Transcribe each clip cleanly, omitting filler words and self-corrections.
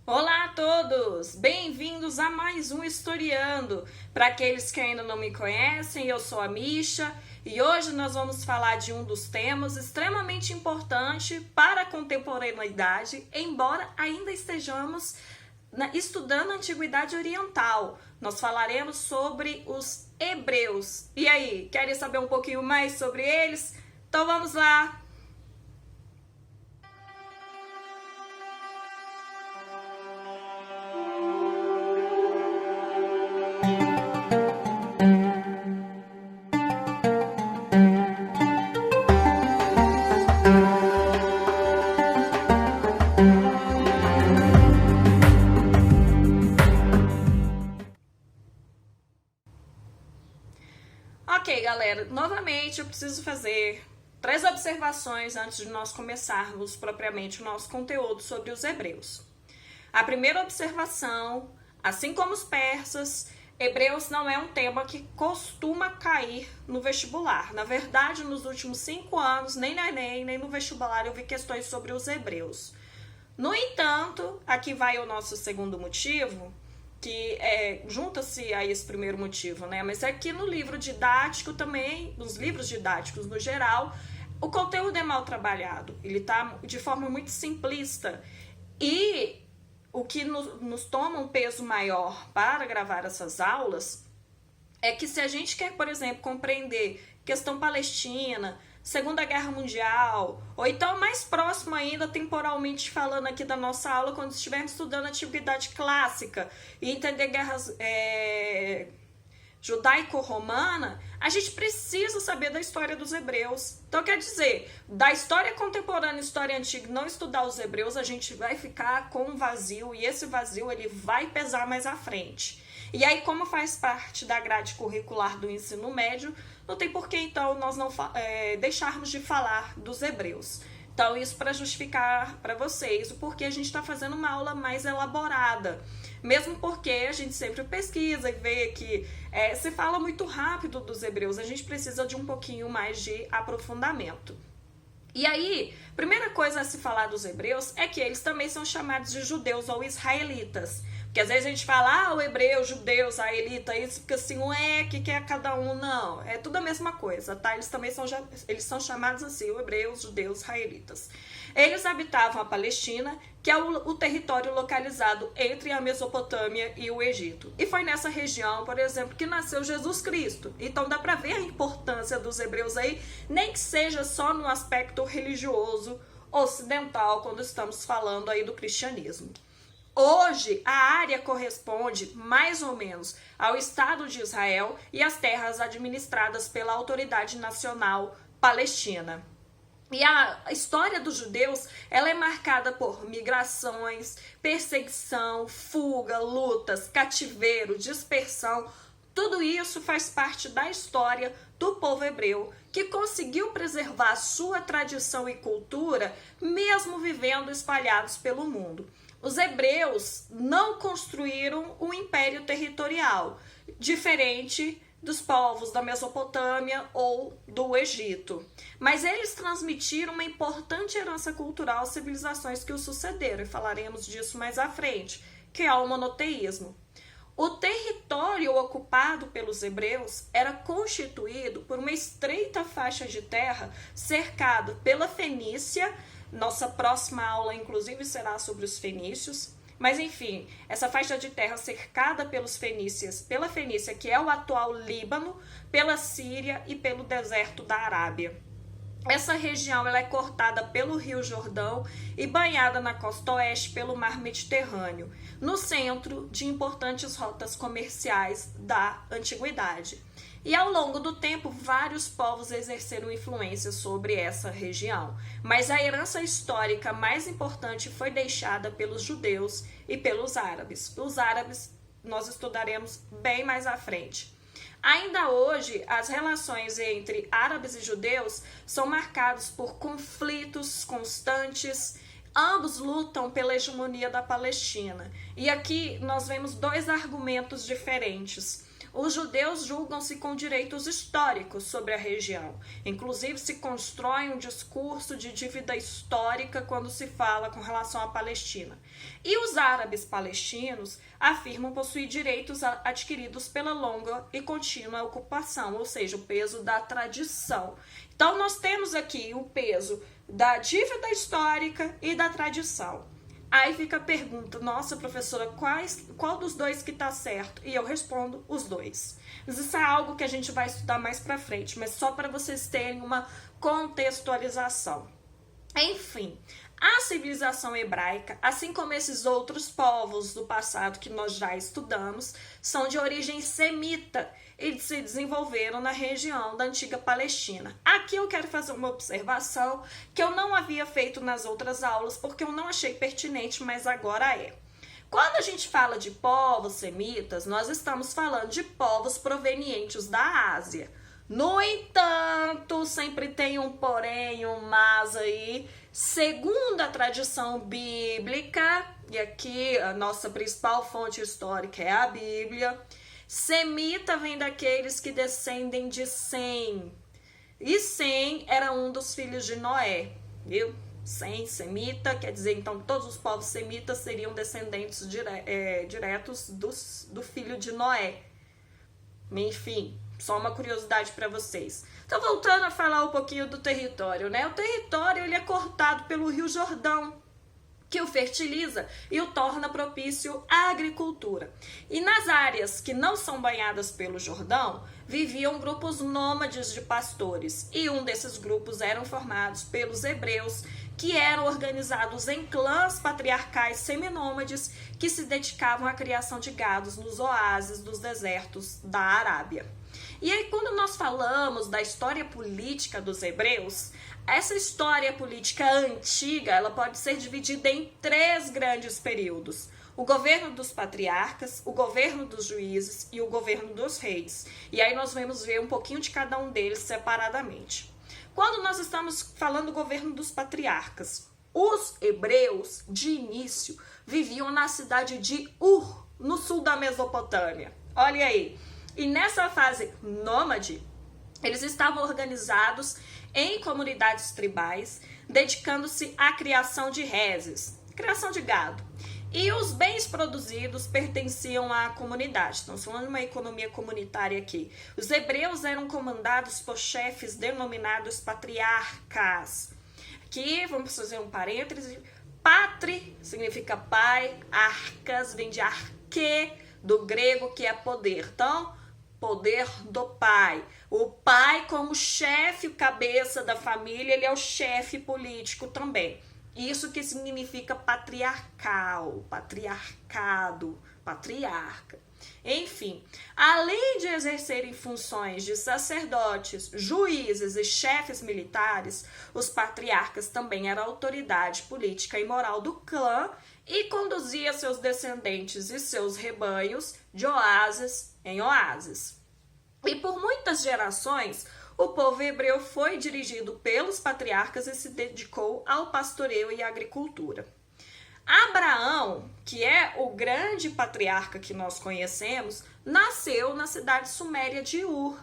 Olá a todos! Bem-vindos a mais um Historiando. Para aqueles que ainda não me conhecem, eu sou a Misha e hoje nós vamos falar de um dos temas extremamente importante para a contemporaneidade, embora ainda estejamos estudando a Antiguidade Oriental. Nós falaremos sobre os hebreus. E aí, querem saber um pouquinho mais sobre eles? Então vamos lá! Ok, galera, novamente eu preciso fazer 3 observações antes de nós começarmos propriamente o nosso conteúdo sobre os hebreus. A primeira observação, assim como os persas, hebreus não é um tema que costuma cair no vestibular. Na verdade, nos últimos 5 anos, nem no Enem, nem no vestibular eu vi questões sobre os hebreus. No entanto, aqui vai o nosso segundo motivo, que junta-se a esse primeiro motivo, né? Mas aqui no livro didático também, nos livros didáticos no geral, o conteúdo é mal trabalhado, ele tá de forma muito simplista e o que nos toma um peso maior para gravar essas aulas é que se a gente quer, por exemplo, compreender questão palestina, Segunda Guerra Mundial, ou então mais próximo ainda, temporalmente falando aqui da nossa aula, quando estivermos estudando a Antiguidade Clássica e entender guerras judaico-romana, a gente precisa saber da história dos hebreus. Então, quer dizer, da história contemporânea e história antiga, não estudar os hebreus, a gente vai ficar com um vazio, e esse vazio ele vai pesar mais à frente. E aí, como faz parte da grade curricular do ensino médio, não tem por que, então, nós não deixarmos de falar dos hebreus. Então, isso para justificar para vocês o porquê a gente está fazendo uma aula mais elaborada. Mesmo porque a gente sempre pesquisa e vê que se fala muito rápido dos hebreus, a gente precisa de um pouquinho mais de aprofundamento. E aí, primeira coisa a se falar dos hebreus é que eles também são chamados de judeus ou israelitas. Porque às vezes a gente fala, o hebreu, judeu, israelita, isso fica assim, que é cada um? Não, é tudo a mesma coisa, tá? Eles também são chamados assim, hebreus, judeus, israelitas. Eles habitavam a Palestina, que é o território localizado entre a Mesopotâmia e o Egito. E foi nessa região, por exemplo, que nasceu Jesus Cristo. Então dá pra ver a importância dos hebreus aí, nem que seja só no aspecto religioso ocidental, quando estamos falando aí do cristianismo. Hoje, a área corresponde mais ou menos ao Estado de Israel e às terras administradas pela Autoridade Nacional Palestina. E a história dos judeus, ela é marcada por migrações, perseguição, fuga, lutas, cativeiro, dispersão. Tudo isso faz parte da história do povo hebreu, que conseguiu preservar sua tradição e cultura, mesmo vivendo espalhados pelo mundo. Os hebreus não construíram um império territorial, diferente dos povos da Mesopotâmia ou do Egito. Mas eles transmitiram uma importante herança cultural às civilizações que os sucederam, e falaremos disso mais à frente, que é o monoteísmo. O território ocupado pelos hebreus era constituído por uma estreita faixa de terra cercado pela Fenícia. Nossa próxima aula, inclusive, será sobre os fenícios. Mas, enfim, essa faixa de terra cercada pela Fenícia, que é o atual Líbano, pela Síria e pelo deserto da Arábia. Essa região ela é cortada pelo Rio Jordão e banhada na costa oeste pelo Mar Mediterrâneo, no centro de importantes rotas comerciais da antiguidade. E ao longo do tempo, vários povos exerceram influência sobre essa região. Mas a herança histórica mais importante foi deixada pelos judeus e pelos árabes. Os árabes nós estudaremos bem mais à frente. Ainda hoje, as relações entre árabes e judeus são marcadas por conflitos constantes. Ambos lutam pela hegemonia da Palestina. E aqui nós vemos 2 argumentos diferentes. os judeus julgam-se com direitos históricos sobre a região. Inclusive, se constrói um discurso de dívida histórica quando se fala com relação à Palestina. E os árabes palestinos afirmam possuir direitos adquiridos pela longa e contínua ocupação, ou seja, o peso da tradição. Então, nós temos aqui o peso da dívida histórica e da tradição. Aí fica a pergunta, nossa professora, qual dos dois que tá certo? E eu respondo, os dois. Mas isso é algo que a gente vai estudar mais pra frente, mas só para vocês terem uma contextualização. Enfim, a civilização hebraica, assim como esses outros povos do passado que nós já estudamos, são de origem semita e se desenvolveram na região da antiga Palestina. Aqui eu quero fazer uma observação que eu não havia feito nas outras aulas porque eu não achei pertinente, mas agora é. Quando a gente fala de povos semitas, nós estamos falando de povos provenientes da Ásia. No entanto, sempre tem um porém, um mas aí, segundo a tradição bíblica, e aqui a nossa principal fonte histórica é a Bíblia, semita vem daqueles que descendem de Sem. E Sem era um dos filhos de Noé, viu? Sem, semita, quer dizer, então, todos os povos semitas seriam descendentes diretos do filho de Noé. Enfim, só uma curiosidade para vocês. Então, voltando a falar um pouquinho do território, né? O território, ele é cortado pelo Rio Jordão, que o fertiliza e o torna propício à agricultura. E nas áreas que não são banhadas pelo Jordão, viviam grupos nômades de pastores, e um desses grupos eram formados pelos hebreus, que eram organizados em clãs patriarcais seminômades que se dedicavam à criação de gados nos oásis dos desertos da Arábia. E aí, quando nós falamos da história política dos hebreus, essa história política antiga, ela pode ser dividida em 3 grandes períodos: o governo dos patriarcas, o governo dos juízes e o governo dos reis. E aí nós vamos ver um pouquinho de cada um deles separadamente. Quando nós estamos falando do governo dos patriarcas, os hebreus, de início, viviam na cidade de Ur, no sul da Mesopotâmia. Olha aí. E nessa fase nômade, eles estavam organizados em comunidades tribais, dedicando-se à criação de reses, criação de gado. E os bens produzidos pertenciam à comunidade. Estamos falando de uma economia comunitária aqui. Os hebreus eram comandados por chefes denominados patriarcas. Aqui, vamos fazer um parêntese. Patri significa pai, arcas vem de arque, do grego, que é poder. Então, poder do pai. O pai, como chefe, cabeça da família, ele é o chefe político também. Isso que significa patriarcal, patriarcado, patriarca. Enfim, além de exercerem funções de sacerdotes, juízes e chefes militares, os patriarcas também eram a autoridade política e moral do clã e conduzia seus descendentes e seus rebanhos de oásis em oásis. E por muitas gerações, o povo hebreu foi dirigido pelos patriarcas e se dedicou ao pastoreio e à agricultura. Abraão, que é o grande patriarca que nós conhecemos, nasceu na cidade suméria de Ur.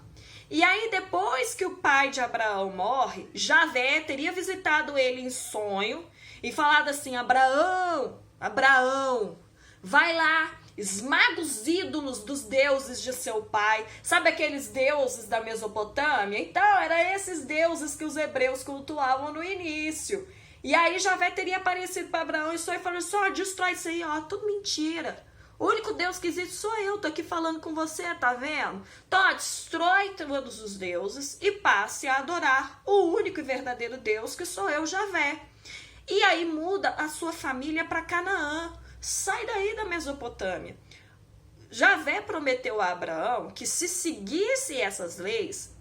E aí, depois que o pai de Abraão morre, Javé teria visitado ele em sonho e falado assim: Abraão, Abraão, vai lá, esmaga os ídolos dos deuses de seu pai. Sabe aqueles deuses da Mesopotâmia? Então, eram esses deuses que os hebreus cultuavam no início. E aí Javé teria aparecido para Abraão e falou: só destrói isso aí, ó, tudo mentira. O único Deus que existe sou eu, tô aqui falando com você, tá vendo? Então, ó, destrói todos os deuses e passe a adorar o único e verdadeiro Deus, que sou eu, Javé. E aí muda a sua família para Canaã. Sai daí da Mesopotâmia. Javé prometeu a Abraão que, se seguisse essas leis,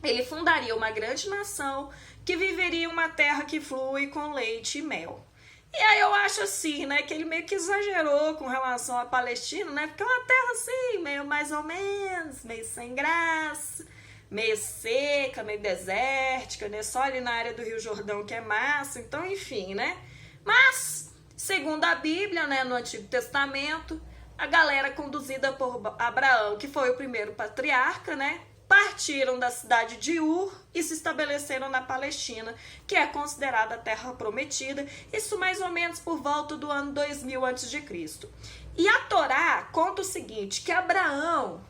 ele fundaria uma grande nação que viveria em uma terra que flui com leite e mel. E aí eu acho assim, né, que ele meio que exagerou com relação à Palestina, né, porque é uma terra assim, meio mais ou menos, meio sem graça, meio seca, meio desértica, né, só ali na área do Rio Jordão que é massa, então enfim, né. Mas, segundo a Bíblia, né, no Antigo Testamento, a galera conduzida por Abraão, que foi o primeiro patriarca, né? Partiram da cidade de Ur e se estabeleceram na Palestina, que é considerada a terra prometida, isso mais ou menos por volta do ano 2000 a.C. E a Torá conta o seguinte, que Abraão,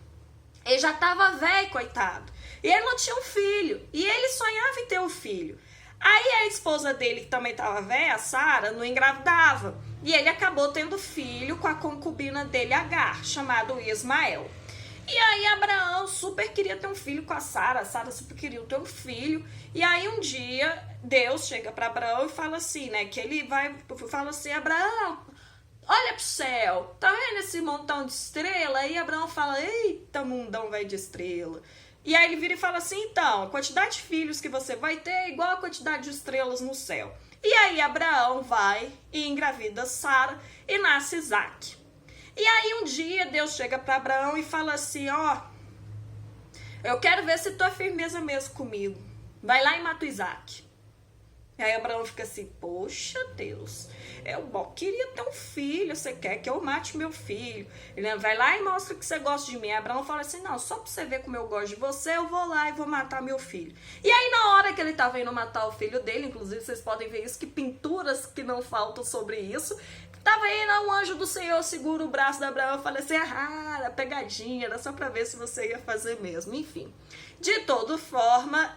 ele já estava velho, coitado, e ele não tinha um filho, e ele sonhava em ter um filho. Aí a esposa dele, que também estava velha, a Sara, não engravidava, e ele acabou tendo filho com a concubina dele, Agar, chamado Ismael. E aí Abraão super queria ter um filho com a Sara super queria ter um filho. E aí um dia Deus chega para Abraão e fala assim, né, que ele fala assim, Abraão, olha pro céu, tá vendo esse montão de estrela? Aí Abraão fala, eita, mundão vai de estrela. E aí ele vira e fala assim, então, a quantidade de filhos que você vai ter é igual a quantidade de estrelas no céu. E aí Abraão vai e engravida Sara e nasce Isaac. E aí um dia Deus chega para Abraão e fala assim, ó, eu quero ver se tu é firmeza mesmo comigo. Vai lá e mata o Isaac. E aí Abraão fica assim, poxa Deus, eu queria ter um filho, você quer que eu mate meu filho? Ele vai lá e mostra que você gosta de mim. Aí Abraão fala assim, não, só pra você ver como eu gosto de você, eu vou lá e vou matar meu filho. E aí na hora que ele tava indo matar o filho dele, inclusive vocês podem ver isso, que pinturas que não faltam sobre isso, tava indo um anjo do Senhor, segura o braço da Abraão e fala assim, era pegadinha, era só pra ver se você ia fazer mesmo. Enfim, de toda forma,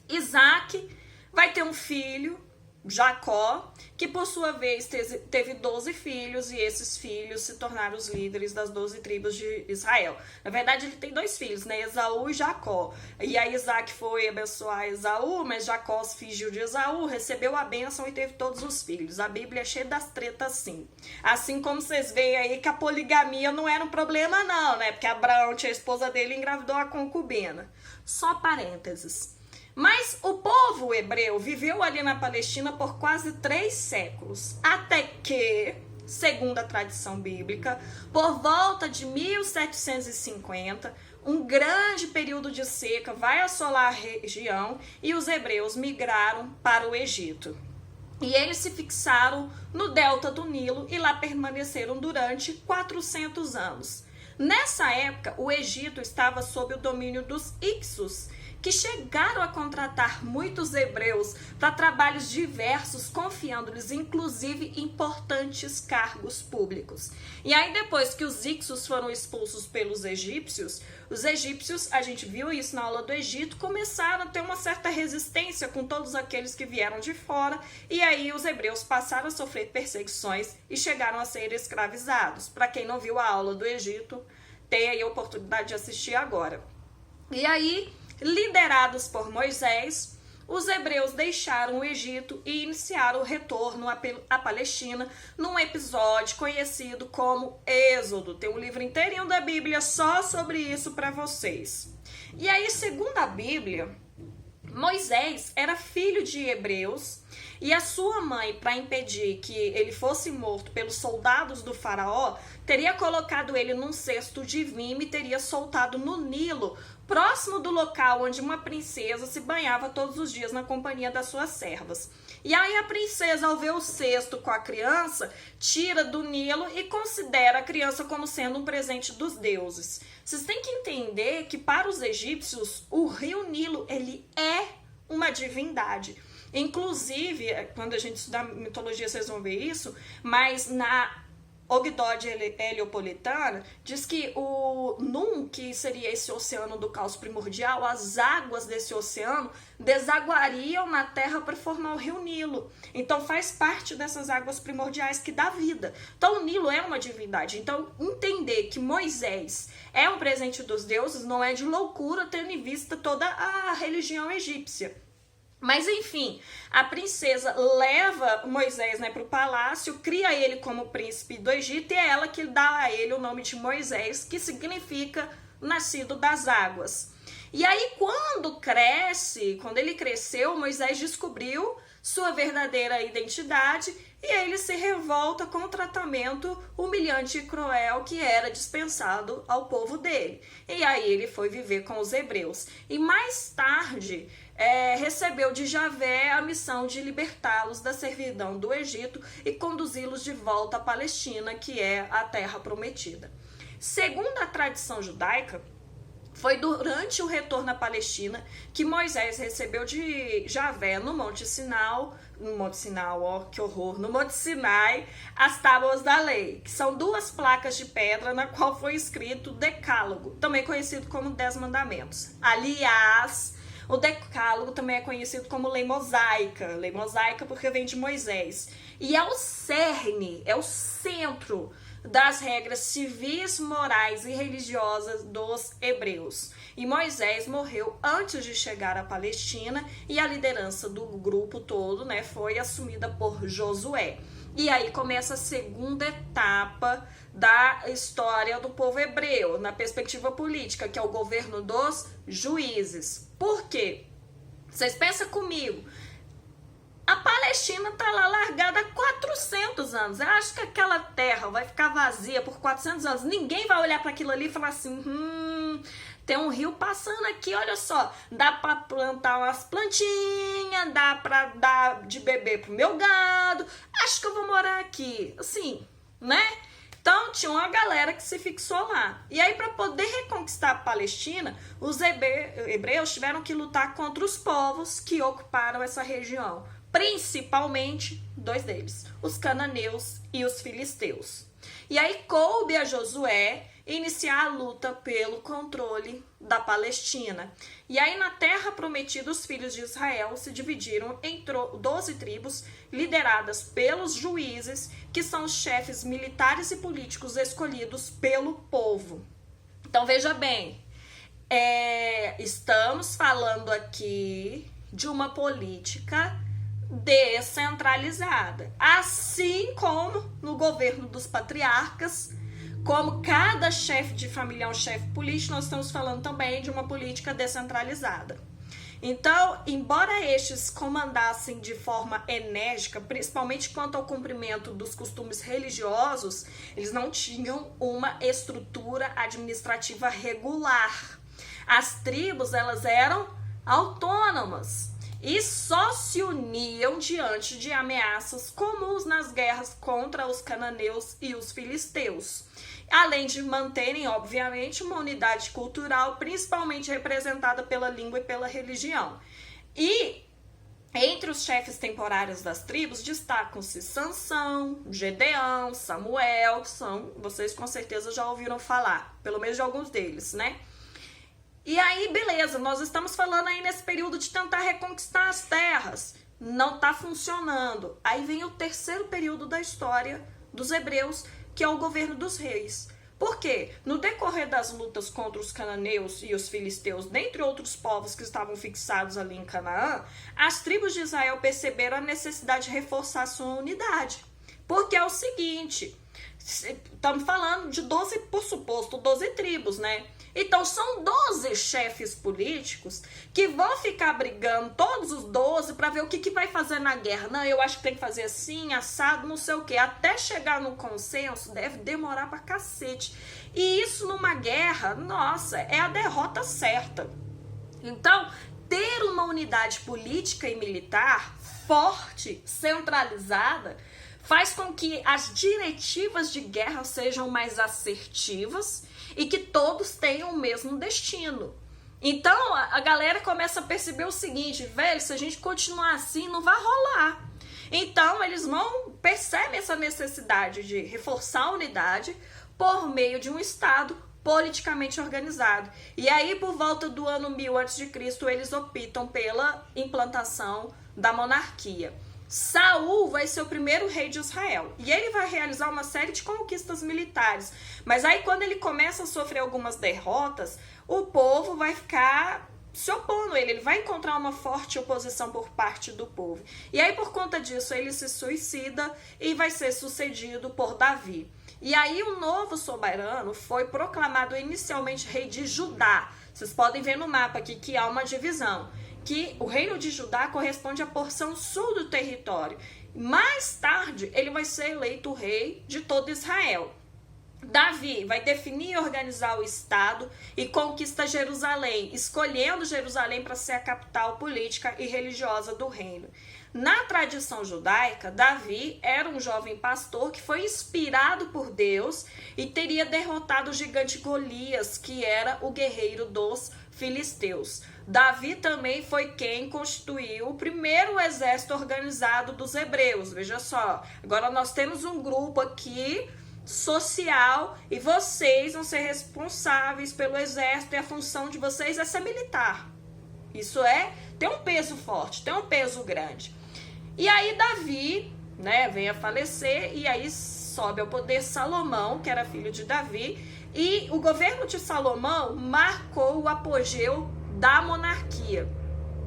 Isaac vai ter um filho, Jacó, que por sua vez teve 12 filhos, e esses filhos se tornaram os líderes das 12 tribos de Israel. Na verdade, ele tem 2 filhos, né? Esaú e Jacó. E aí Isaac foi abençoar Esaú, mas Jacó fingiu de Esaú, recebeu a bênção e teve todos os filhos. A Bíblia é cheia das tretas assim. Assim como vocês veem aí que a poligamia não era um problema não, né? Porque Abraão tinha a esposa dele e engravidou a concubina. Só parênteses. Mas o povo hebreu viveu ali na Palestina por quase 3 séculos, até que, segundo a tradição bíblica, por volta de 1750, um grande período de seca vai assolar a região e os hebreus migraram para o Egito. E eles se fixaram no delta do Nilo e lá permaneceram durante 400 anos. Nessa época, o Egito estava sob o domínio dos Hicsos, que chegaram a contratar muitos hebreus para trabalhos diversos, confiando-lhes inclusive importantes cargos públicos. E aí depois que os Hicsos foram expulsos pelos egípcios, os egípcios, a gente viu isso na aula do Egito, começaram a ter uma certa resistência com todos aqueles que vieram de fora, e aí os hebreus passaram a sofrer perseguições e chegaram a ser escravizados. Para quem não viu a aula do Egito, tem aí a oportunidade de assistir agora. E aí, liderados por Moisés, os hebreus deixaram o Egito e iniciaram o retorno à Palestina num episódio conhecido como Êxodo. Tem um livro inteirinho da Bíblia só sobre isso para vocês. E aí, segundo a Bíblia, Moisés era filho de hebreus e a sua mãe, para impedir que ele fosse morto pelos soldados do faraó, teria colocado ele num cesto de vinho e teria soltado no Nilo, próximo do local onde uma princesa se banhava todos os dias na companhia das suas servas. E aí a princesa, ao ver o cesto com a criança, tira do Nilo e considera a criança como sendo um presente dos deuses. Vocês têm que entender que para os egípcios, o rio Nilo, ele é uma divindade. Inclusive, quando a gente estudar mitologia, vocês vão ver isso, mas na Ogdode Heliopolitana diz que o Num, que seria esse oceano do caos primordial, as águas desse oceano desaguariam na terra para formar o rio Nilo. Então faz parte dessas águas primordiais que dá vida. Então o Nilo é uma divindade. Então entender que Moisés é um presente dos deuses não é de loucura, tendo em vista toda a religião egípcia. Mas enfim, a princesa leva Moisés, né, para o palácio, cria ele como príncipe do Egito e é ela que dá a ele o nome de Moisés, que significa nascido das águas. E aí quando ele cresceu, Moisés descobriu sua verdadeira identidade e ele se revolta com o tratamento humilhante e cruel que era dispensado ao povo dele. E aí ele foi viver com os hebreus. E mais tarde, recebeu de Javé a missão de libertá-los da servidão do Egito e conduzi-los de volta à Palestina, que é a terra prometida. Segundo a tradição judaica, foi durante o retorno à Palestina que Moisés recebeu de Javé no Monte Sinai, no Monte Sinai, as tábuas da lei, que são 2 placas de pedra na qual foi escrito Decálogo, também conhecido como 10 Mandamentos. Aliás, o Decálogo também é conhecido como lei mosaica porque vem de Moisés. E é o cerne, é o centro das regras civis, morais e religiosas dos hebreus. E Moisés morreu antes de chegar à Palestina e a liderança do grupo todo, né, foi assumida por Josué. E aí começa a segunda etapa da história do povo hebreu, na perspectiva política, que é o governo dos juízes. Por quê? Vocês pensam comigo, a Palestina está lá largada há 400 anos. Eu acho que aquela terra vai ficar vazia por 400 anos. Ninguém vai olhar para aquilo ali e falar assim, tem um rio passando aqui, olha só, dá para plantar umas plantinhas, dá para dar de beber pro meu gado, acho que eu vou morar aqui, assim, né? Então tinha uma galera que se fixou lá. E aí, para poder reconquistar a Palestina, os hebreus tiveram que lutar contra os povos que ocuparam essa região, principalmente 2 deles, os cananeus e os filisteus. E aí coube a Josué iniciar a luta pelo controle da Palestina. E aí na terra prometida, os filhos de Israel se dividiram em 12 tribos, lideradas pelos juízes, que são os chefes militares e políticos escolhidos pelo povo. Então veja bem, estamos falando aqui de uma política descentralizada, assim como no governo dos patriarcas, como cada chefe de família é um chefe político, nós estamos falando também de uma política descentralizada. Então, embora estes comandassem de forma enérgica, principalmente quanto ao cumprimento dos costumes religiosos, eles não tinham uma estrutura administrativa regular. As tribos, elas eram autônomas e só se uniam diante de ameaças comuns nas guerras contra os cananeus e os filisteus, além de manterem, obviamente, uma unidade cultural, principalmente representada pela língua e pela religião. E entre os chefes temporários das tribos destacam-se Sansão, Gedeão, Samuel, que vocês com certeza já ouviram falar, pelo menos de alguns deles, né? E aí, beleza, nós estamos falando aí nesse período de tentar reconquistar as terras. Não está funcionando. Aí vem o terceiro período da história dos hebreus, que é o governo dos reis. Por quê? No decorrer das lutas contra os cananeus e os filisteus, dentre outros povos que estavam fixados ali em Canaã, as tribos de Israel perceberam a necessidade de reforçar sua unidade. Porque é o seguinte, estamos falando de 12, por suposto, 12 tribos, né? Então, são 12 chefes políticos que vão ficar brigando, todos os 12, para ver o que vai fazer na guerra. Não, eu acho que tem que fazer assim, assado, não sei o quê. Até chegar num consenso, deve demorar pra cacete. E isso numa guerra, nossa, é a derrota certa. Então, ter uma unidade política e militar forte, centralizada, faz com que as diretivas de guerra sejam mais assertivas e que todos tenham o mesmo destino. Então, a galera começa a perceber o seguinte, velho, se a gente continuar assim, não vai rolar. Então, eles percebem essa necessidade de reforçar a unidade por meio de um Estado politicamente organizado. E aí, por volta do ano 1000 a.C., eles optam pela implantação da monarquia. Saul vai ser o primeiro rei de Israel e ele vai realizar uma série de conquistas militares, mas aí quando ele começa a sofrer algumas derrotas, o povo vai ficar se opondo a ele vai encontrar uma forte oposição por parte do povo, e aí por conta disso ele se suicida e vai ser sucedido por Davi. E aí o novo soberano foi proclamado inicialmente rei de Judá. Vocês podem ver no mapa aqui que há uma divisão, que o reino de Judá corresponde à porção sul do território. Mais tarde, ele vai ser eleito rei de todo Israel. Davi vai definir e organizar o Estado e conquista Jerusalém, escolhendo Jerusalém para ser a capital política e religiosa do reino. Na tradição judaica, Davi era um jovem pastor que foi inspirado por Deus e teria derrotado o gigante Golias, que era o guerreiro dos filisteus. Davi também foi quem constituiu o primeiro exército organizado dos hebreus. Veja só, agora nós temos um grupo aqui social e vocês vão ser responsáveis pelo exército e a função de vocês é ser militar. Isso tem um peso forte, tem um peso grande. E aí Davi, vem a falecer e aí sobe ao poder Salomão, que era filho de Davi, e o governo de Salomão marcou o apogeu da monarquia.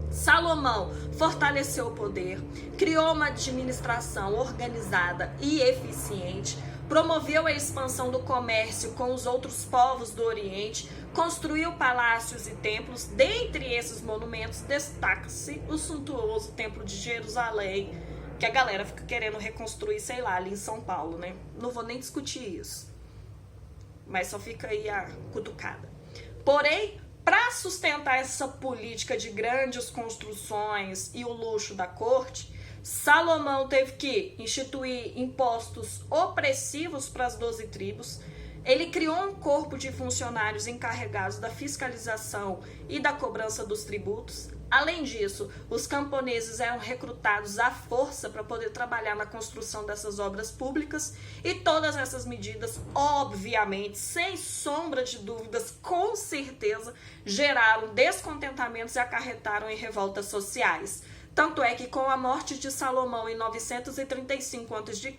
Salomão fortaleceu o poder, criou uma administração organizada e eficiente, promoveu a expansão do comércio com os outros povos do Oriente, construiu palácios e templos. Dentre esses monumentos, destaca-se o suntuoso Templo de Jerusalém, que a galera fica querendo reconstruir, sei lá, ali em São Paulo, né? Não vou nem discutir isso, mas só fica aí a cutucada. Porém, para sustentar essa política de grandes construções e o luxo da corte, Salomão teve que instituir impostos opressivos para as 12 tribos. Ele criou um corpo de funcionários encarregados da fiscalização e da cobrança dos tributos. Além disso, os camponeses eram recrutados à força para poder trabalhar na construção dessas obras públicas, e todas essas medidas, obviamente, sem sombra de dúvidas, com certeza, geraram descontentamentos e acarretaram em revoltas sociais. Tanto é que com a morte de Salomão em 935 a.C.,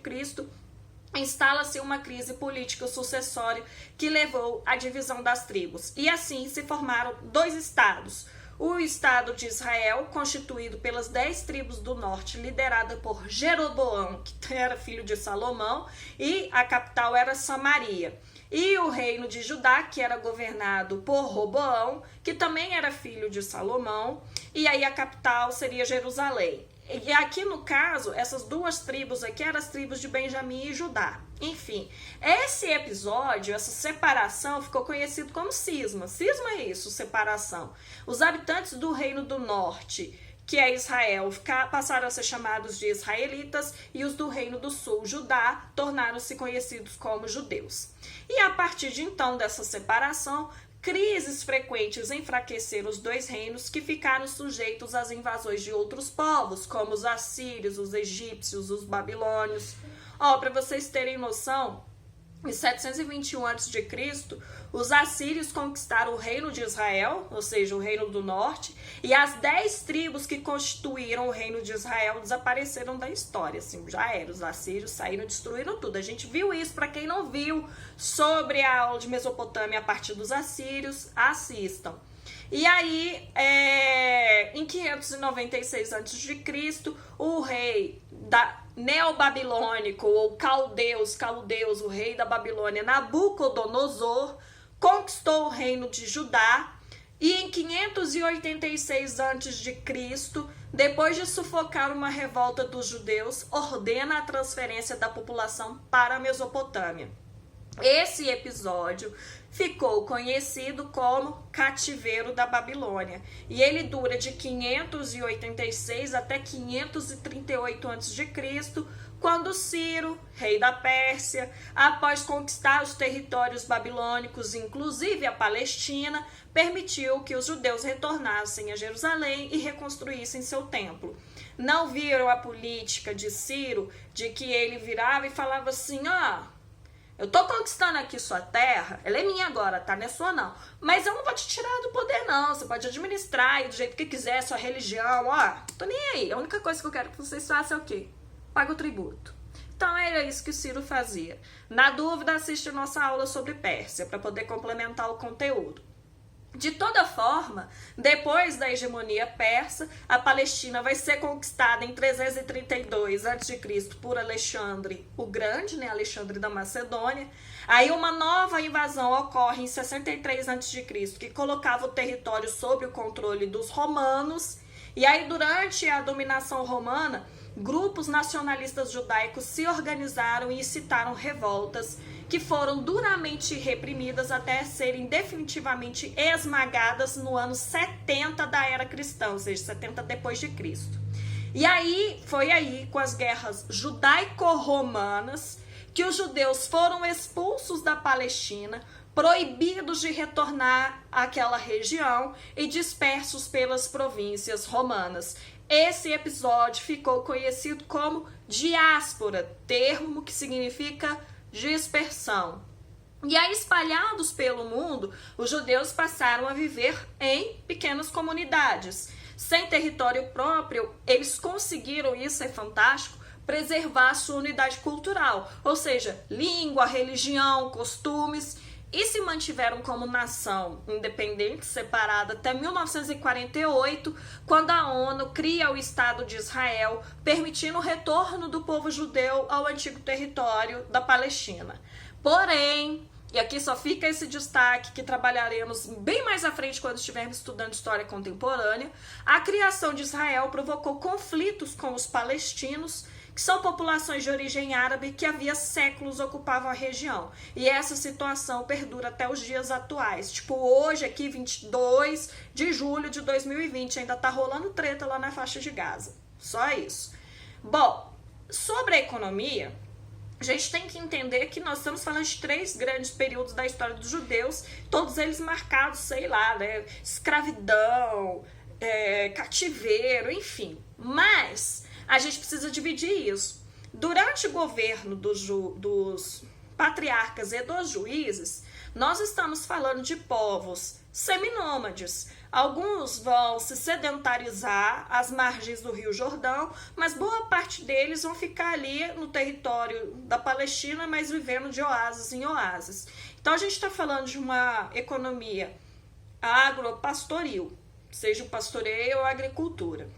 instala-se uma crise política sucessória que levou à divisão das tribos. E assim se formaram 2 estados. O Estado de Israel, constituído pelas 10 tribos do norte, liderada por Jeroboão, que era filho de Salomão, e a capital era Samaria. E o reino de Judá, que era governado por Roboão, que também era filho de Salomão, e aí a capital seria Jerusalém. E aqui no caso, essas 2 tribos aqui eram as tribos de Benjamim e Judá. Enfim, esse episódio, essa separação, ficou conhecido como cisma. Cisma é isso, separação. Os habitantes do reino do norte, que é Israel, passaram a ser chamados de israelitas, e os do reino do sul, Judá, tornaram-se conhecidos como judeus. E a partir de então dessa separação, crises frequentes enfraqueceram os 2 reinos, que ficaram sujeitos às invasões de outros povos, como os assírios, os egípcios, os babilônios. Para vocês terem noção, em 721 a.C., os assírios conquistaram o reino de Israel, ou seja, o reino do norte, e as 10 tribos que constituíram o reino de Israel desapareceram da história. Assim, já era, os assírios saíram, destruíram tudo. A gente viu isso, para quem não viu, sobre a aula de Mesopotâmia a partir dos assírios, assistam. E aí, em 596 a.C., o rei neobabilônico, ou caldeus, o rei da Babilônia, Nabucodonosor, conquistou o reino de Judá, e em 586 a.C., depois de sufocar uma revolta dos judeus, ordena a transferência da população para a Mesopotâmia. Esse episódio ficou conhecido como Cativeiro da Babilônia, e ele dura de 586 até 538 a.C., quando Ciro, rei da Pérsia, após conquistar os territórios babilônicos, inclusive a Palestina, permitiu que os judeus retornassem a Jerusalém e reconstruíssem seu templo. Não viram a política de Ciro, de que ele virava e falava assim: eu tô conquistando aqui sua terra, ela é minha agora, tá? Não é sua não. Mas eu não vou te tirar do poder não, você pode administrar aí do jeito que quiser, sua religião, tô nem aí. A única coisa que eu quero que vocês façam é o quê? Paga o tributo. Então era isso que o Ciro fazia. Na dúvida, assiste a nossa aula sobre Pérsia, para poder complementar o conteúdo. De toda forma, depois da hegemonia persa, a Palestina vai ser conquistada em 332 a.C. por Alexandre o Grande, Alexandre da Macedônia. Aí uma nova invasão ocorre em 63 a.C., que colocava o território sob o controle dos romanos. E aí, durante a dominação romana, grupos nacionalistas judaicos se organizaram e incitaram revoltas que foram duramente reprimidas até serem definitivamente esmagadas no ano 70 da era cristã, ou seja, 70 depois de Cristo. E aí, foi aí, com as guerras judaico-romanas, que os judeus foram expulsos da Palestina, proibidos de retornar àquela região e dispersos pelas províncias romanas. Esse episódio ficou conhecido como diáspora, termo que significa dispersão. E aí, espalhados pelo mundo, os judeus passaram a viver em pequenas comunidades. Sem território próprio, eles conseguiram, isso é fantástico, preservar a sua unidade cultural, ou seja, língua, religião, costumes, e se mantiveram como nação independente, separada até 1948, quando a ONU cria o Estado de Israel, permitindo o retorno do povo judeu ao antigo território da Palestina. Porém, e aqui só fica esse destaque que trabalharemos bem mais à frente quando estivermos estudando história contemporânea, a criação de Israel provocou conflitos com os palestinos, que são populações de origem árabe que havia séculos ocupavam a região. E essa situação perdura até os dias atuais. Tipo, hoje aqui, 22 de julho de 2020, ainda tá rolando treta lá na faixa de Gaza. Só isso. Bom, sobre a economia, a gente tem que entender que nós estamos falando de 3 grandes períodos da história dos judeus, todos eles marcados, sei lá, né, escravidão, cativeiro, enfim. Mas a gente precisa dividir isso. Durante o governo dos patriarcas e dos juízes, nós estamos falando de povos seminômades. Alguns vão se sedentarizar às margens do Rio Jordão, mas boa parte deles vão ficar ali no território da Palestina, mas vivendo de oásis em oásis. Então a gente está falando de uma economia agropastoril, seja o pastoreio ou a agricultura.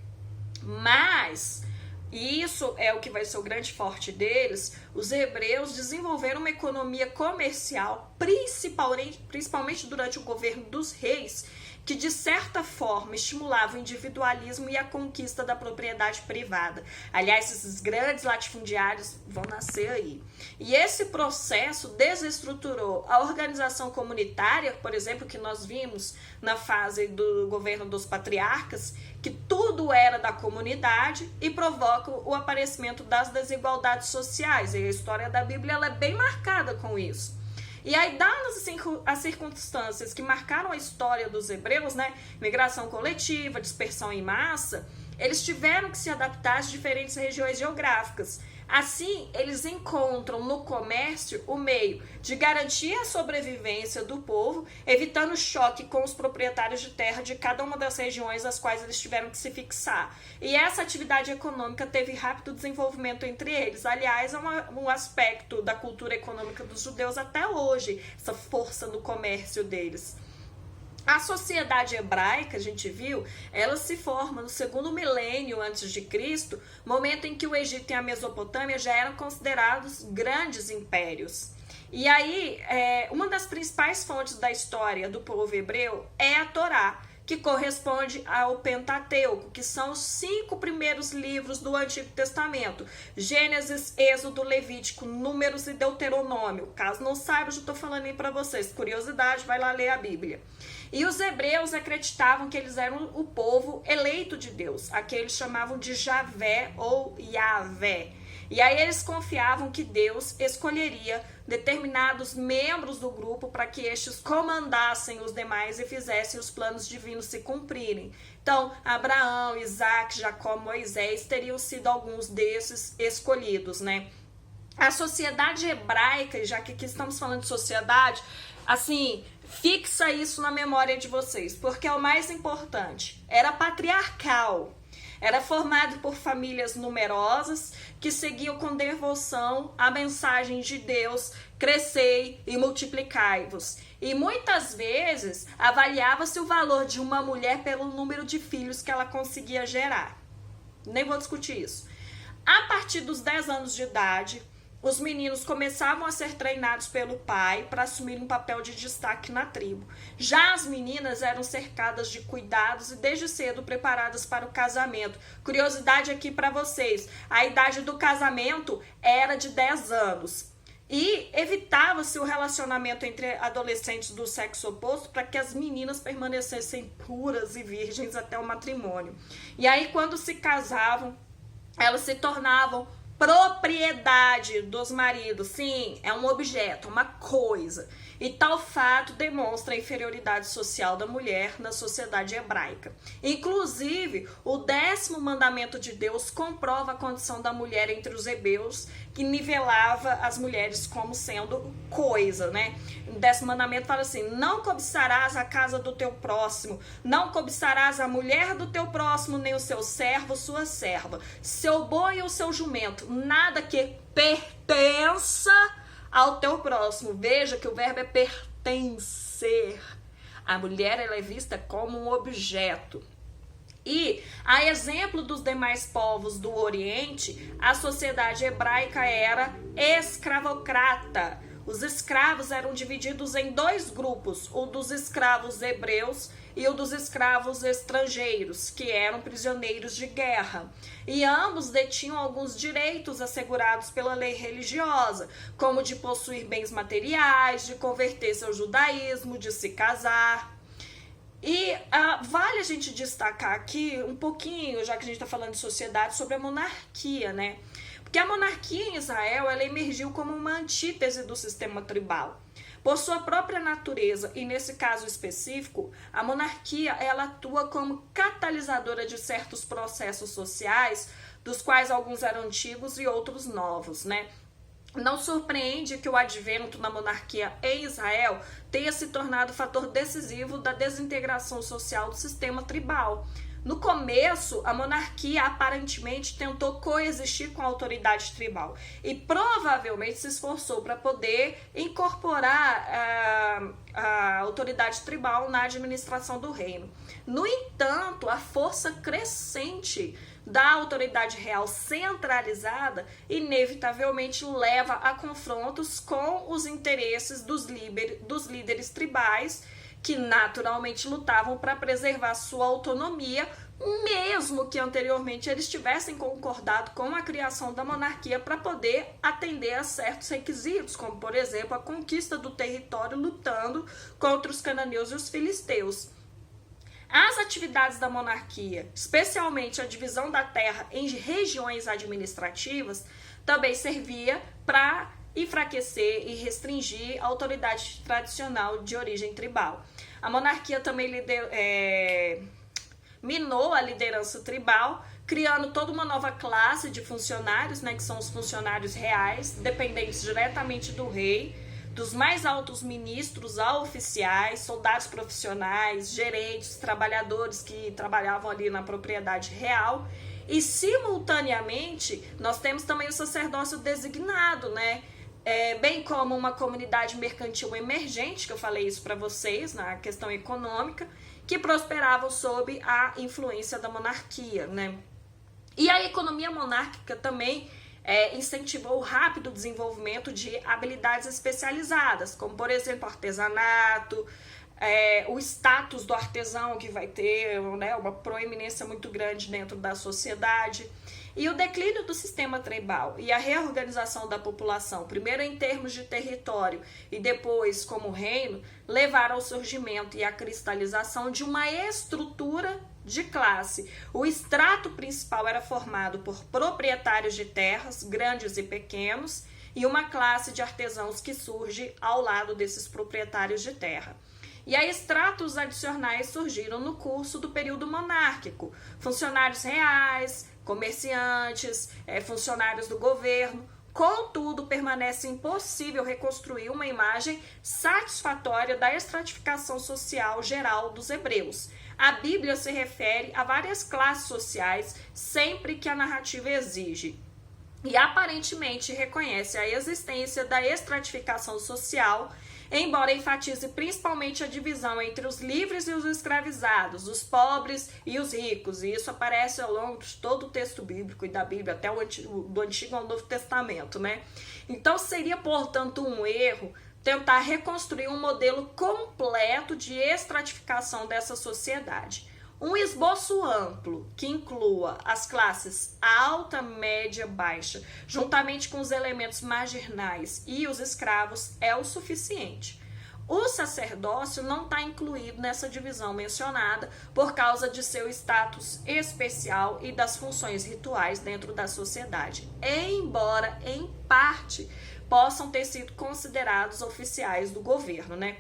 Mas, e isso é o que vai ser o grande forte deles, os hebreus desenvolveram uma economia comercial, principalmente durante o governo dos reis, que de certa forma estimulava o individualismo e a conquista da propriedade privada. Aliás, esses grandes latifundiários vão nascer aí. E esse processo desestruturou a organização comunitária, por exemplo, que nós vimos na fase do governo dos patriarcas, que tudo era da comunidade, e provoca o aparecimento das desigualdades sociais. E a história da Bíblia ela é bem marcada com isso. E aí, dadas as circunstâncias que marcaram a história dos hebreus, né, migração coletiva, dispersão em massa, eles tiveram que se adaptar às diferentes regiões geográficas. Assim, eles encontram no comércio o meio de garantir a sobrevivência do povo, evitando choque com os proprietários de terra de cada uma das regiões às quais eles tiveram que se fixar. E essa atividade econômica teve rápido desenvolvimento entre eles. Aliás, é um aspecto da cultura econômica dos judeus até hoje, essa força no comércio deles. A sociedade hebraica, a gente viu, ela se forma no 2º milênio antes de Cristo, momento em que o Egito e a Mesopotâmia já eram considerados grandes impérios. E aí, uma das principais fontes da história do povo hebreu é a Torá, que corresponde ao Pentateuco, que são os 5 primeiros livros do Antigo Testamento: Gênesis, Êxodo, Levítico, Números e Deuteronômio. Caso não saiba, eu já estou falando aí para vocês. Curiosidade, vai lá ler a Bíblia. E os hebreus acreditavam que eles eram o povo eleito de Deus, aqueles chamavam de Javé ou Yavé. E aí eles confiavam que Deus escolheria determinados membros do grupo para que estes comandassem os demais e fizessem os planos divinos se cumprirem. Então, Abraão, Isaac, Jacó, Moisés teriam sido alguns desses escolhidos, né? A sociedade hebraica, já que aqui estamos falando de sociedade, assim, fixa isso na memória de vocês, porque é o mais importante. Era patriarcal. Era formado por famílias numerosas que seguiam com devoção a mensagem de Deus: crescei e multiplicai-vos. E muitas vezes avaliava-se o valor de uma mulher pelo número de filhos que ela conseguia gerar. Nem vou discutir isso. A partir dos 10 anos de idade, os meninos começavam a ser treinados pelo pai para assumir um papel de destaque na tribo. Já as meninas eram cercadas de cuidados e desde cedo preparadas para o casamento. Curiosidade aqui para vocês, a idade do casamento era de 10 anos. E evitava-se o relacionamento entre adolescentes do sexo oposto para que as meninas permanecessem puras e virgens até o matrimônio. E aí, quando se casavam, elas se tornavam propriedade dos maridos. Sim, é um objeto, uma coisa. E tal fato demonstra a inferioridade social da mulher na sociedade hebraica. Inclusive, o 10º mandamento de Deus comprova a condição da mulher entre os hebreus, que nivelava as mulheres como sendo coisa, né? O 10º mandamento fala assim: não cobiçarás a casa do teu próximo, não cobiçarás a mulher do teu próximo, nem o seu servo, sua serva, seu boi ou seu jumento, nada que pertença ao teu próximo. Veja que o verbo é pertencer. A mulher, ela é vista como um objeto. E, a exemplo dos demais povos do Oriente, a sociedade hebraica era escravocrata. Os escravos eram divididos em 2 grupos, o dos escravos hebreus e o dos escravos estrangeiros, que eram prisioneiros de guerra. E ambos detinham alguns direitos assegurados pela lei religiosa, como de possuir bens materiais, de converter-se ao judaísmo, de se casar. E vale a gente destacar aqui um pouquinho, já que a gente está falando de sociedade, sobre a monarquia, né? Porque a monarquia em Israel, ela emergiu como uma antítese do sistema tribal. Por sua própria natureza, e nesse caso específico, a monarquia, ela atua como catalisadora de certos processos sociais, dos quais alguns eram antigos e outros novos, né? Não surpreende que o advento da monarquia em Israel tenha se tornado fator decisivo da desintegração social do sistema tribal. No começo, a monarquia aparentemente tentou coexistir com a autoridade tribal e provavelmente se esforçou para poder incorporar a autoridade tribal na administração do reino. No entanto, a força crescente da autoridade real centralizada inevitavelmente leva a confrontos com os interesses dos líderes tribais, que naturalmente lutavam para preservar sua autonomia, mesmo que anteriormente eles tivessem concordado com a criação da monarquia para poder atender a certos requisitos, como, por exemplo, a conquista do território lutando contra os cananeus e os filisteus. As atividades da monarquia, especialmente a divisão da terra em regiões administrativas, também servia para enfraquecer e restringir a autoridade tradicional de origem tribal. A monarquia também minou a liderança tribal, criando toda uma nova classe de funcionários, né, que são os funcionários reais, dependentes diretamente do rei, dos mais altos ministros a oficiais, soldados profissionais, gerentes, trabalhadores que trabalhavam ali na propriedade real. E, simultaneamente, nós temos também o sacerdócio designado, né? Bem como uma comunidade mercantil emergente, que eu falei isso para vocês, na questão econômica, que prosperavam sob a influência da monarquia, né? E a economia monárquica também incentivou o rápido desenvolvimento de habilidades especializadas, como, por exemplo, artesanato, o status do artesão, que vai ter, né, uma proeminência muito grande dentro da sociedade. E o declínio do sistema tribal e a reorganização da população, primeiro em termos de território e depois como reino, levaram ao surgimento e à cristalização de uma estrutura de classe. O extrato principal era formado por proprietários de terras, grandes e pequenos, e uma classe de artesãos que surge ao lado desses proprietários de terra. E aí estratos adicionais surgiram no curso do período monárquico, funcionários reais, comerciantes, funcionários do governo. Contudo, permanece impossível reconstruir uma imagem satisfatória da estratificação social geral dos hebreus. A Bíblia se refere a várias classes sociais sempre que a narrativa exige. e aparentemente reconhece a existência da estratificação social, embora enfatize principalmente a divisão entre os livres e os escravizados, os pobres e os ricos, e isso aparece ao longo de todo o texto bíblico e da Bíblia, até do Antigo ao Novo Testamento, né? Então seria, portanto, um erro tentar reconstruir um modelo completo de estratificação dessa sociedade. Um esboço amplo que inclua as classes alta, média, baixa, juntamente com os elementos marginais e os escravos, é o suficiente. O sacerdócio não está incluído nessa divisão mencionada por causa de seu status especial e das funções rituais dentro da sociedade, embora, em parte, possam ter sido considerados oficiais do governo, né?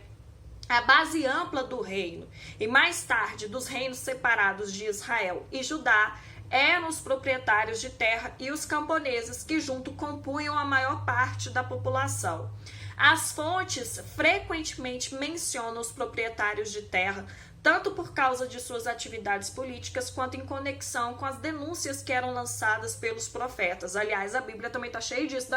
A base ampla do reino e mais tarde dos reinos separados de Israel e Judá eram os proprietários de terra e os camponeses que junto compunham a maior parte da população. As fontes frequentemente mencionam os proprietários de terra tanto por causa de suas atividades políticas quanto em conexão com as denúncias que eram lançadas pelos profetas. Aliás, a Bíblia também está cheia disso,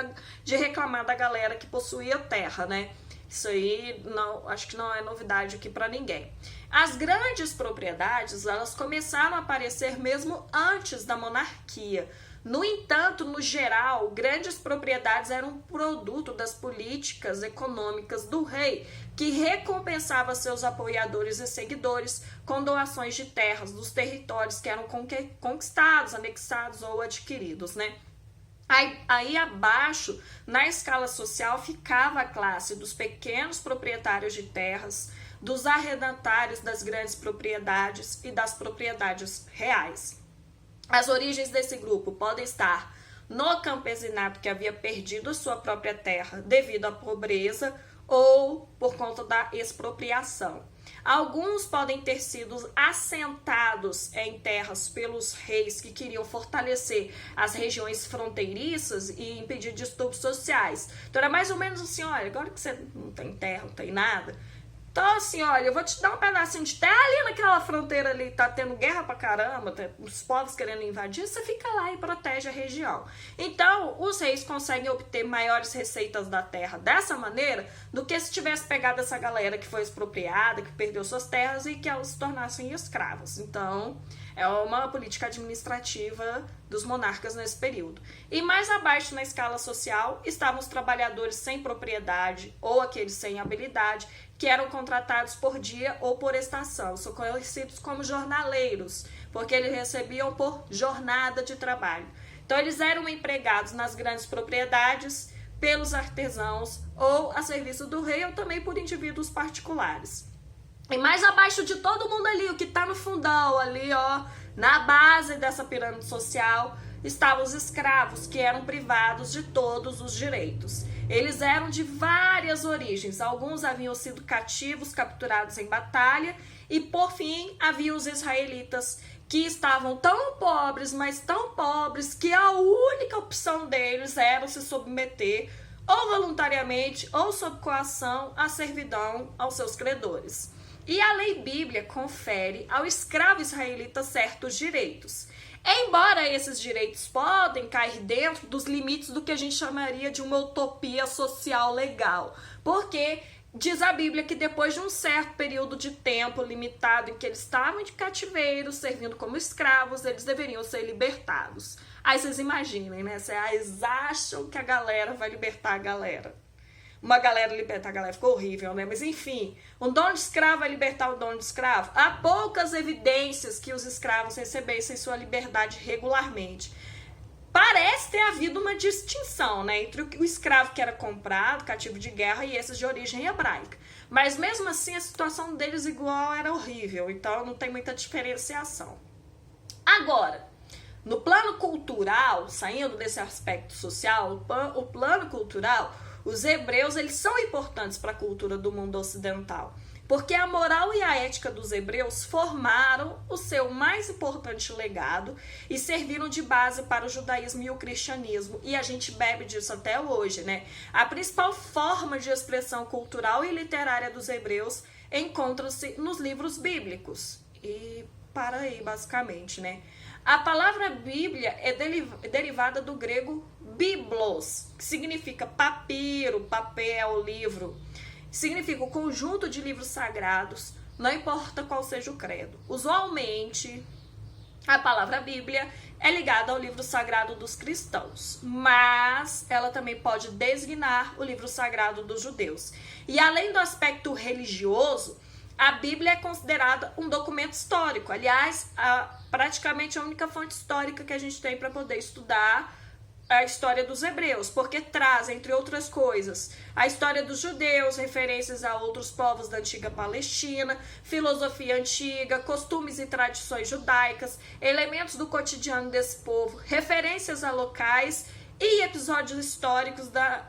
de reclamar da galera que possuía terra, né? Isso aí não, acho que não é novidade aqui para ninguém. As grandes propriedades, elas começaram a aparecer mesmo antes da monarquia. No entanto, no geral, grandes propriedades eram um produto das políticas econômicas do rei, que recompensava seus apoiadores e seguidores com doações de terras dos territórios que eram conquistados, anexados ou adquiridos, né? Aí abaixo, na escala social, ficava a classe dos pequenos proprietários de terras, dos arrendatários das grandes propriedades e das propriedades reais. As origens desse grupo podem estar no campesinato que havia perdido a sua própria terra devido à pobreza ou por conta da expropriação. Alguns podem ter sido assentados em terras pelos reis que queriam fortalecer as regiões fronteiriças e impedir distúrbios sociais. Então era mais ou menos assim, olha, agora que você não tem terra, não tem nada, então assim, olha, eu vou te dar um pedacinho de terra ali naquela fronteira ali, tá tendo guerra pra caramba, os povos querendo invadir, você fica lá e protege a região. Então, os reis conseguem obter maiores receitas da terra dessa maneira do que se tivesse pegado essa galera que foi expropriada, que perdeu suas terras e que elas se tornassem escravas. Então, é uma política administrativa dos monarcas nesse período. E mais abaixo na escala social estavam os trabalhadores sem propriedade ou aqueles sem habilidade, que eram contratados por dia ou por estação. São conhecidos como jornaleiros, porque eles recebiam por jornada de trabalho. Então, eles eram empregados nas grandes propriedades pelos artesãos ou a serviço do rei ou também por indivíduos particulares. E mais abaixo de todo mundo ali, o que está no fundão ali, ó, na base dessa pirâmide social, estavam os escravos, que eram privados de todos os direitos. Eles eram de várias origens, alguns haviam sido cativos, capturados em batalha, e por fim havia os israelitas, que estavam tão pobres, mas tão pobres, que a única opção deles era se submeter, ou voluntariamente, ou sob coação, à servidão aos seus credores. E a lei bíblia confere ao escravo israelita certos direitos. Embora esses direitos podem cair dentro dos limites do que a gente chamaria de uma utopia social legal, porque diz a Bíblia que depois de um certo período de tempo limitado em que eles estavam de cativeiro, servindo como escravos, eles deveriam ser libertados. Aí vocês imaginem, né? Vocês acham que a galera vai libertar a galera. Uma galera libertar a galera, ficou horrível, né? Mas enfim, um dono de escravo vai libertar o dono de escravo? Há poucas evidências que os escravos recebessem sua liberdade regularmente. Parece ter havido uma distinção, né, entre o escravo que era comprado, cativo de guerra, e esses de origem hebraica. Mas mesmo assim, a situação deles igual era horrível, então não tem muita diferenciação. Agora, no plano cultural, saindo desse aspecto social, o plano cultural, os hebreus, eles são importantes para a cultura do mundo ocidental, porque a moral e a ética dos hebreus formaram o seu mais importante legado e serviram de base para o judaísmo e o cristianismo, e a gente bebe disso até hoje, né? A principal forma de expressão cultural e literária dos hebreus encontra-se nos livros bíblicos. E para aí, basicamente, né? A palavra Bíblia é derivada do grego Biblos, que significa papiro, papel, livro, significa o conjunto de livros sagrados, não importa qual seja o credo. Usualmente, a palavra Bíblia é ligada ao livro sagrado dos cristãos, mas ela também pode designar o livro sagrado dos judeus. E além do aspecto religioso, a Bíblia é considerada um documento histórico. Aliás, praticamente a única fonte histórica que a gente tem para poder estudar a história dos hebreus, porque traz, entre outras coisas, a história dos judeus, referências a outros povos da antiga Palestina, filosofia antiga, costumes e tradições judaicas, elementos do cotidiano desse povo, referências a locais e episódios históricos da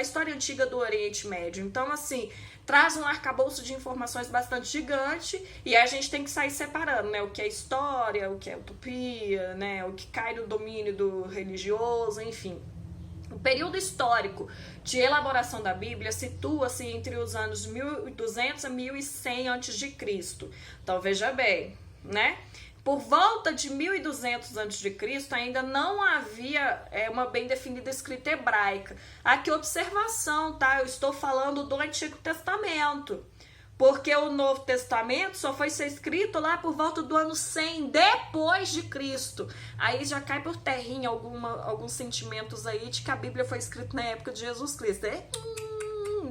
história antiga do Oriente Médio. Então, assim, traz um arcabouço de informações bastante gigante e a gente tem que sair separando, né? O que é história, o que é utopia, né? O que cai no domínio do religioso, enfim. O período histórico de elaboração da Bíblia situa-se entre os anos 1200 a 1100 a.C. Então, veja bem, né? Por volta de 1200 a.C., ainda não havia uma bem definida escrita hebraica. Aqui, observação, tá? Eu estou falando do Antigo Testamento, porque o Novo Testamento só foi ser escrito lá por volta do ano 100 depois de Cristo. Aí já cai por terrinha alguns sentimentos aí de que a Bíblia foi escrita na época de Jesus Cristo.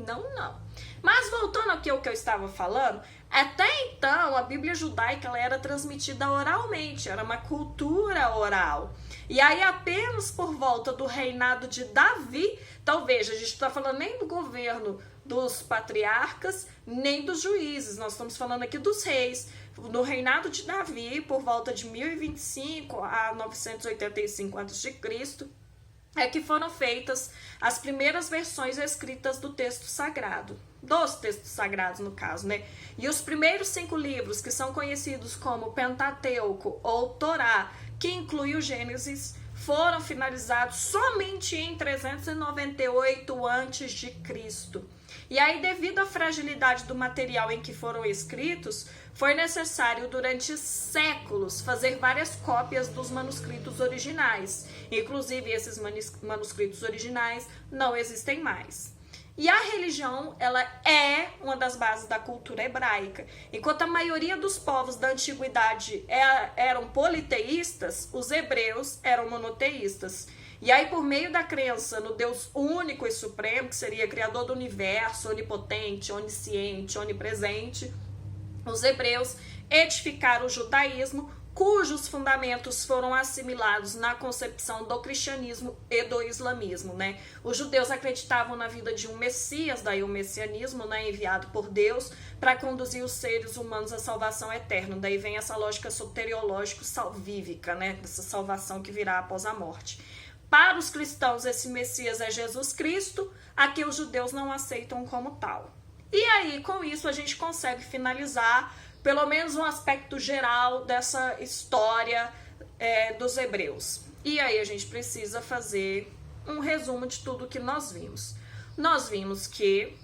Não. Mas voltando aqui ao que eu estava falando, até então a Bíblia judaica ela era transmitida oralmente, era uma cultura oral. E aí apenas por volta do reinado de Davi, então veja, a gente está falando nem do governo dos patriarcas, nem dos juízes, nós estamos falando aqui dos reis. No reinado de Davi, por volta de 1025 a 985 a.C., é que foram feitas as primeiras versões escritas do texto sagrado, dos textos sagrados no caso, né? E os primeiros 5 livros, que são conhecidos como Pentateuco ou Torá, que inclui o Gênesis, foram finalizados somente em 398 a.C. E aí, devido à fragilidade do material em que foram escritos, foi necessário durante séculos fazer várias cópias dos manuscritos originais. Inclusive, esses manuscritos originais não existem mais. E a religião, ela é uma das bases da cultura hebraica. Enquanto a maioria dos povos da antiguidade eram politeístas, os hebreus eram monoteístas. E aí, por meio da crença no Deus único e supremo, que seria criador do universo, onipotente, onisciente, onipresente, os hebreus edificaram o judaísmo, cujos fundamentos foram assimilados na concepção do cristianismo e do islamismo, né? Os judeus acreditavam na vida de um Messias, daí o messianismo, né, enviado por Deus para conduzir os seres humanos à salvação eterna. Daí vem essa lógica soteriológico-salvífica, né, dessa salvação que virá após a morte. Para os cristãos, esse Messias é Jesus Cristo, a que os judeus não aceitam como tal. E aí, com isso, a gente consegue finalizar pelo menos um aspecto geral dessa história dos hebreus. E aí a gente precisa fazer um resumo de tudo que nós vimos. Nós vimos que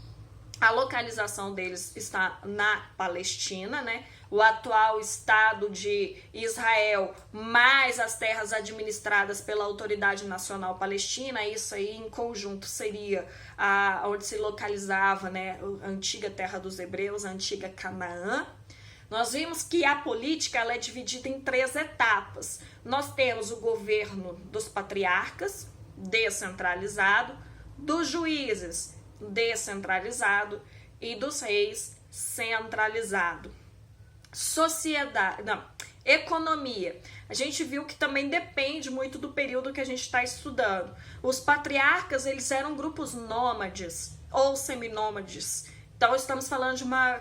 a localização deles está na Palestina, né? O atual Estado de Israel, mais as terras administradas pela Autoridade Nacional Palestina, isso aí em conjunto seria onde se localizava, né, a antiga terra dos hebreus, a antiga Canaã. Nós vimos que a política ela é dividida em 3 etapas. Nós temos o governo dos patriarcas, descentralizado, dos juízes, descentralizado, e dos reis, centralizado. Economia. A gente viu que também depende muito do período que a gente está estudando. Os patriarcas, eles eram grupos nômades ou seminômades. Então, estamos falando de uma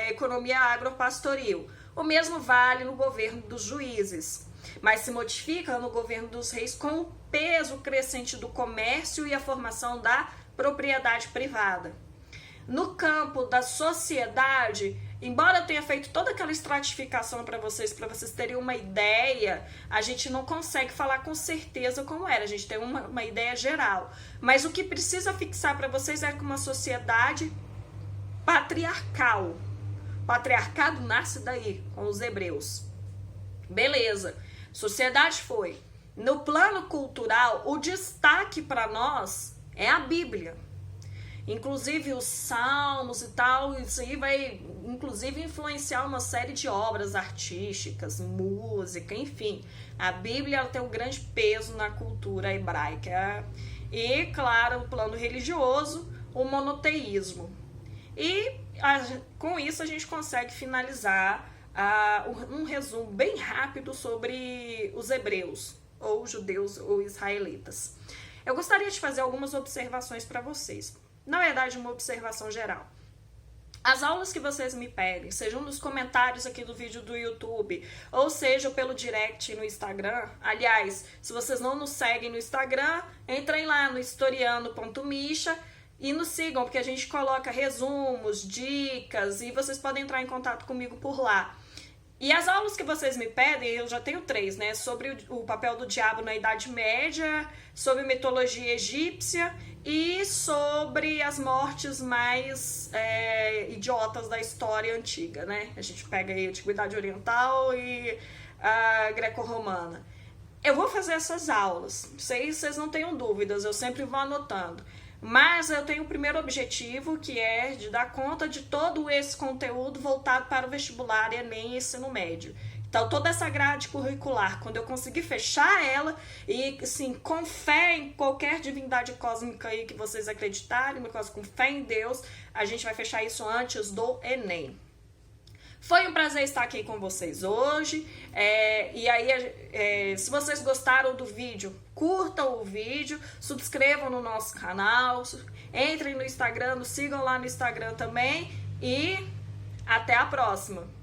economia agropastoril. O mesmo vale no governo dos juízes, mas se modifica no governo dos reis com o peso crescente do comércio e a formação da propriedade privada. No campo da sociedade, embora eu tenha feito toda aquela estratificação para vocês terem uma ideia, a gente não consegue falar com certeza como era, a gente tem uma ideia geral. Mas o que precisa fixar para vocês é que uma sociedade patriarcal. O patriarcado nasce daí, com os hebreus. Beleza, sociedade foi. No plano cultural, o destaque para nós é a Bíblia. Inclusive os salmos e tal, isso aí vai inclusive influenciar uma série de obras artísticas, música, enfim. A Bíblia ela tem um grande peso na cultura hebraica. E, claro, o plano religioso, o monoteísmo. E com isso a gente consegue finalizar um resumo bem rápido sobre os hebreus, ou judeus ou israelitas. Eu gostaria de fazer algumas observações para vocês. Na verdade, uma observação geral. As aulas que vocês me pedem, sejam nos comentários aqui do vídeo do YouTube, ou seja pelo direct no Instagram. Aliás, se vocês não nos seguem no Instagram, entrem lá no historiano.misha e nos sigam, porque a gente coloca resumos, dicas, e vocês podem entrar em contato comigo por lá. E as aulas que vocês me pedem, eu já tenho 3, né? Sobre o papel do diabo na Idade Média, sobre mitologia egípcia e sobre as mortes mais idiotas da história antiga, né? A gente pega aí a Antiguidade Oriental e a Greco-Romana. Eu vou fazer essas aulas, vocês não tenham dúvidas, eu sempre vou anotando. Mas eu tenho o primeiro objetivo, que é de dar conta de todo esse conteúdo voltado para o vestibular, Enem e ensino médio. Então, toda essa grade curricular, quando eu conseguir fechar ela e, assim, com fé em qualquer divindade cósmica aí que vocês acreditarem, com fé em Deus, a gente vai fechar isso antes do Enem. Foi um prazer estar aqui com vocês hoje. E aí, se vocês gostaram do vídeo, curtam o vídeo, subscrevam no nosso canal, entrem no Instagram, nos sigam lá no Instagram também e até a próxima!